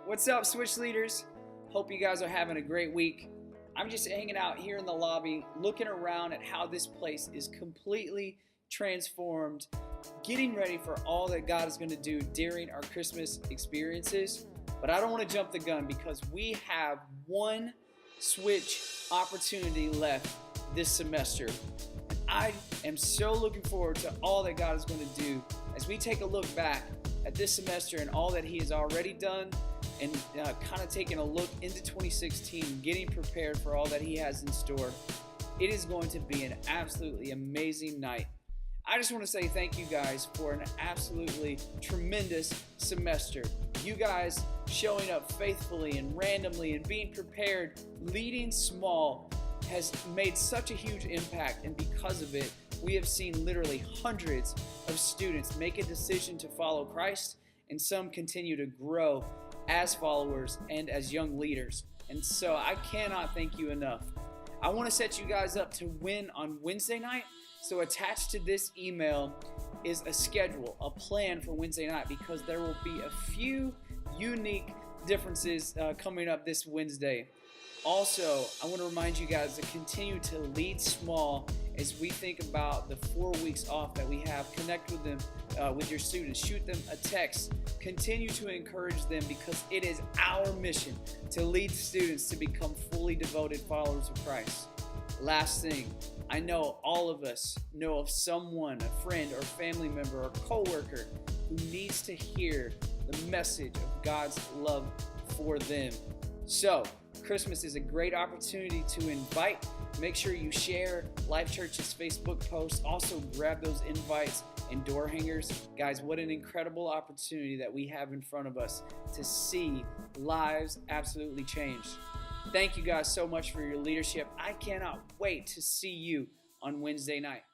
What's up, Switch leaders? Hope you guys are having a great week. I'm just hanging out here in the lobby, looking around at how this place is completely transformed, getting ready for all that God is going to do during our Christmas experiences. But I don't want to jump the gun because we have one Switch opportunity left this semester. I am so looking forward to all that God is going to do as we take a look back at this semester and all that He has already done, and kind of taking a look into 2016, getting prepared for all that He has in store. It is going to be an absolutely amazing night. I just want to say thank you guys for an absolutely tremendous semester. You guys showing up faithfully and randomly and being prepared, leading small, has made such a huge impact, and because of it, we have seen literally hundreds of students make a decision to follow Christ, and some continue to grow as followers and as young leaders. And so I cannot thank you enough. I want to set you guys up to win on Wednesday night. So attached to this email is a schedule, a plan for Wednesday night, because there will be a few unique differences coming up this Wednesday. Also, I want to remind you guys to continue to lead small as we think about the 4 weeks off that we have. Connect with them, with your students. Shoot them a text. Continue to encourage them, because it is our mission to lead students to become fully devoted followers of Christ. Last thing, I know all of us know of someone, a friend or family member or coworker who needs to hear the message of God's love for them. So, Christmas is a great opportunity to invite. Make sure you share Life Church's Facebook post. Also, grab those invites and door hangers. Guys, what an incredible opportunity that we have in front of us to see lives absolutely changed. Thank you guys so much for your leadership. I cannot wait to see you on Wednesday night.